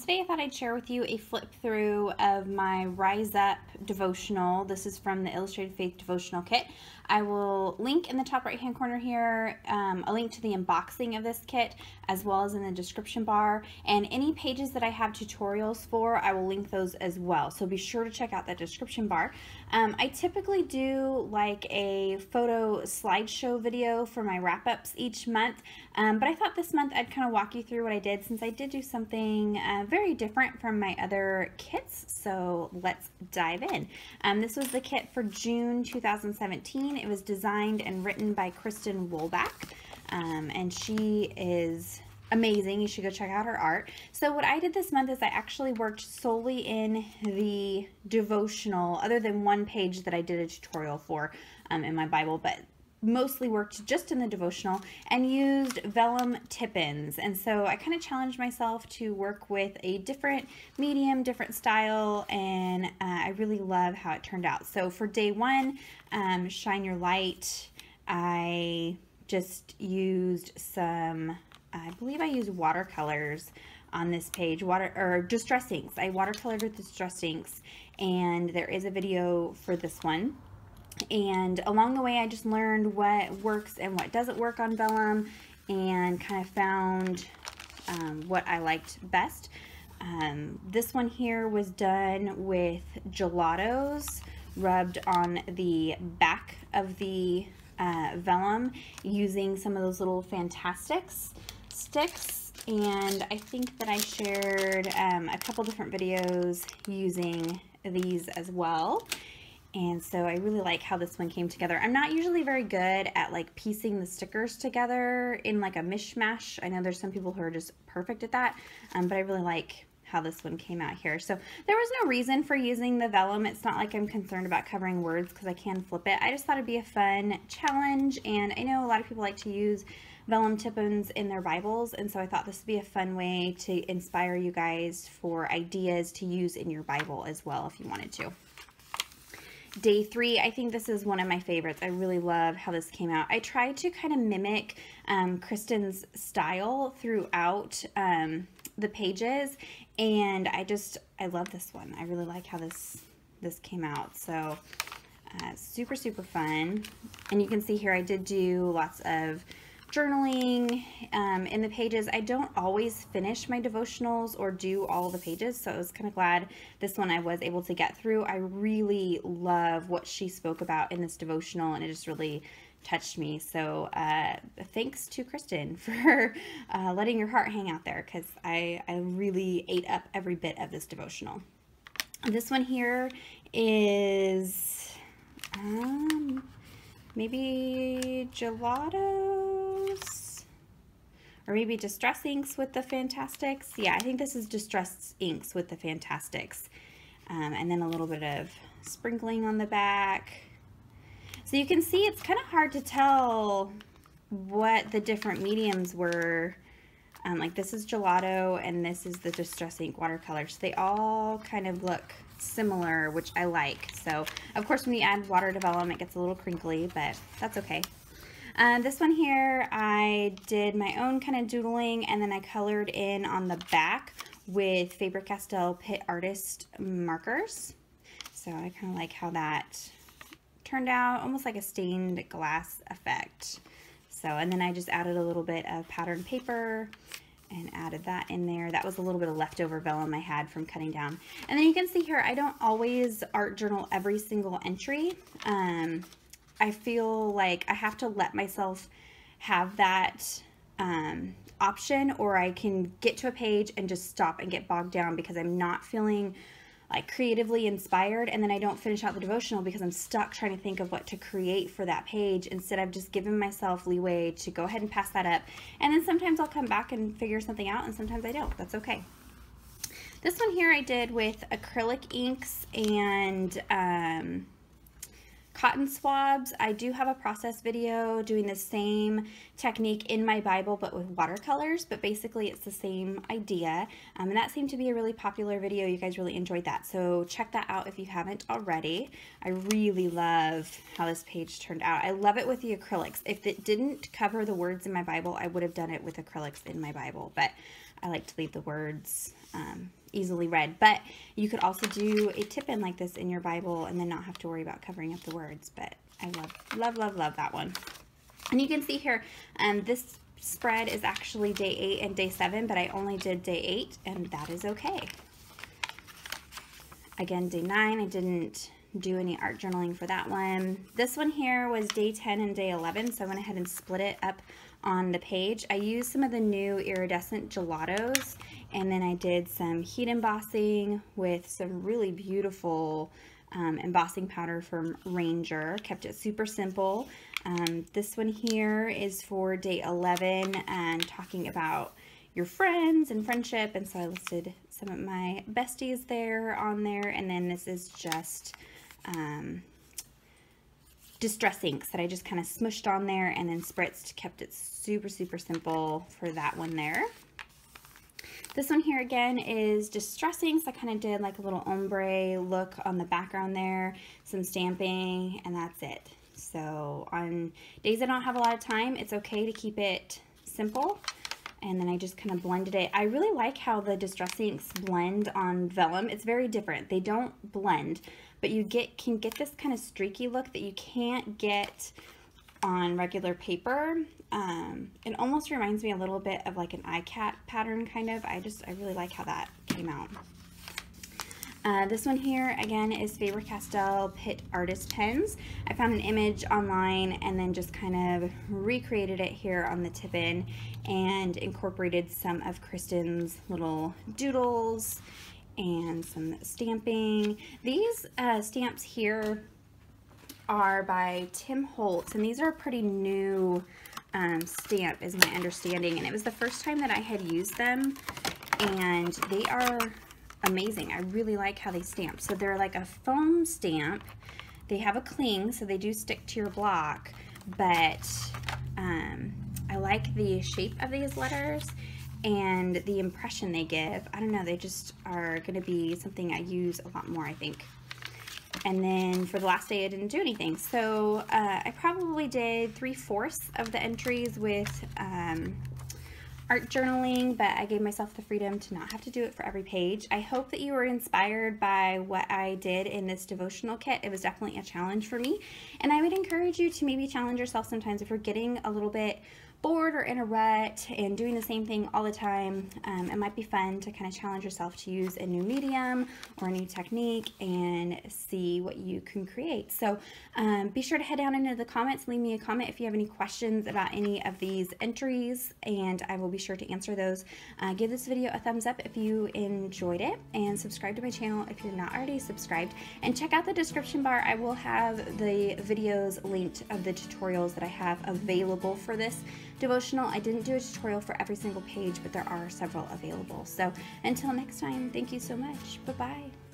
Today I thought I'd share with you a flip through of my Rise Up devotional. This is from the Illustrated Faith Devotional Kit. I will link in the top right hand corner here a link to the unboxing of this kit, as well as in the description bar, and any pages that I have tutorials for, I will link those as well, so be sure to check out that description bar. I typically do like a photo slideshow video for my wrap-ups each month, but I thought this month I'd kind of walk you through what I did, since I did do something very different from my other kits. So let's dive in. This was the kit for June 2017. It was designed and written by Kristen Wolbach, and she is amazing. You should go check out her art. So what I did this month is I actually worked solely in the devotional, other than one page that I did a tutorial for in my Bible, but mostly worked just in the devotional and used vellum tip-ins. And so I kind of challenged myself to work with a different medium, different style, and I really love how it turned out. So for day one, Shine Your Light, I just used some, I believe I used watercolors on this page, distress inks. I watercolored with distress inks, and there is a video for this one. And along the way, I just learned what works and what doesn't work on vellum, and kind of found what I liked best. This one here was done with gelatos rubbed on the back of the vellum using some of those little Fantastics sticks. And I think that I shared a couple different videos using these as well. And so I really like how this one came together. I'm not usually very good at like piecing the stickers together in like a mishmash. I know there's some people who are just perfect at that, but I really like how this one came out here. So there was no reason for using the vellum. It's not like I'm concerned about covering words because I can flip it. I just thought it'd be a fun challenge, and I know a lot of people like to use vellum tip-ins in their Bibles, and so I thought this would be a fun way to inspire you guys for ideas to use in your Bible as well if you wanted to. Day three, I think this is one of my favorites. I really love how this came out. I tried to kind of mimic Kristen's style throughout the pages, and I love this one. I really like how this came out. So super fun. And you can see here I did do lots of journaling in the pages. I don't always finish my devotionals or do all the pages, so I was kind of glad this one I was able to get through. I really love what she spoke about in this devotional, and it just really touched me. So thanks to Kristen for letting your heart hang out there, because I really ate up every bit of this devotional. This one here is maybe gelatos, or maybe distress inks with the Fantastics. Yeah, I think this is distress inks with the Fantastics. And then a little bit of sprinkling on the back. So you can see it's kind of hard to tell what the different mediums were. Like this is gelato and this is the distress ink watercolors. They all kind of look similar, which I like. So of course when you add water to vellum it gets a little crinkly, but that's okay. This one here I did my own kind of doodling, and then I colored in on the back with Faber-Castell Pitt Artist markers. So I kind of like how that turned out, almost like a stained glass effect. So, and then I just added a little bit of pattern paper and added that in there. That was a little bit of leftover vellum I had from cutting down. And then you can see here, I don't always art journal every single entry. I feel like I have to let myself have that option, or I can get to a page and just stop and get bogged down because I'm not feeling like creatively inspired, and then I don't finish out the devotional because I'm stuck trying to think of what to create for that page. Instead, I've just given myself leeway to go ahead and pass that up, and then sometimes I'll come back and figure something out, and sometimes I don't. That's okay. This one here I did with acrylic inks and cotton swabs. I do have a process video doing the same technique in my Bible but with watercolors, but basically it's the same idea, and that seemed to be a really popular video. You guys really enjoyed that, so check that out if you haven't already. I really love how this page turned out. I love it with the acrylics. If it didn't cover the words in my Bible, I would have done it with acrylics in my Bible, but I like to leave the words easily read. But you could also do a tip-in like this in your Bible and then not have to worry about covering up the words. But I love that one. And you can see here, this spread is actually day 8 and day 7, but I only did day 8, and that is okay. Again, day 9, I didn't do any art journaling for that one. This one here was day 10 and day 11, so I went ahead and split it up on the page. I used some of the new iridescent gelatos, and then I did some heat embossing with some really beautiful embossing powder from Ranger. Kept it super simple. This one here is for day 11 and talking about your friends and friendship, and so I listed some of my besties on there, and then this is just distress inks that I just kind of smushed on there and then spritzed. Kept it super simple for that one there. This one here again is distress inks. I kind of did like a little ombre look on the background there, some stamping, and that's it. So on days I don't have a lot of time, it's okay to keep it simple. And then I just kind of blended it. I really like how the distress inks blend on vellum. It's very different. They don't blend, but you can get this kind of streaky look that you can't get on regular paper. It almost reminds me a little bit of like an iCat pattern kind of. I really like how that came out. This one here again is Faber-Castell Pitt Artist Pens. I found an image online and then just kind of recreated it here on the tip-in and incorporated some of Kristen's little doodles and some stamping. These stamps here are by Tim Holtz, and these are a pretty new stamp is my understanding, and it was the first time that I had used them, and they are amazing. I really like how they stamp. So they're like a foam stamp. They have a cling, so they do stick to your block, but I like the shape of these letters and the impression they give. I don't know, they just are going to be something I use a lot more, I think. And then for the last day, I didn't do anything. So I probably did 3/4 of the entries with art journaling, but I gave myself the freedom to not have to do it for every page. I hope that you were inspired by what I did in this devotional kit. It was definitely a challenge for me, and I would encourage you to maybe challenge yourself sometimes if you're getting a little bit bored or in a rut and doing the same thing all the time. It might be fun to kind of challenge yourself to use a new medium or a new technique and see what you can create. So be sure to head down into the comments, leave me a comment if you have any questions about any of these entries, and I will be sure to answer those. Give this video a thumbs up if you enjoyed it, and subscribe to my channel if you're not already subscribed, and check out the description bar. I will have the videos linked of the tutorials that I have available for this devotional. I didn't do a tutorial for every single page, but there are several available. So until next time, thank you so much. Bye-bye.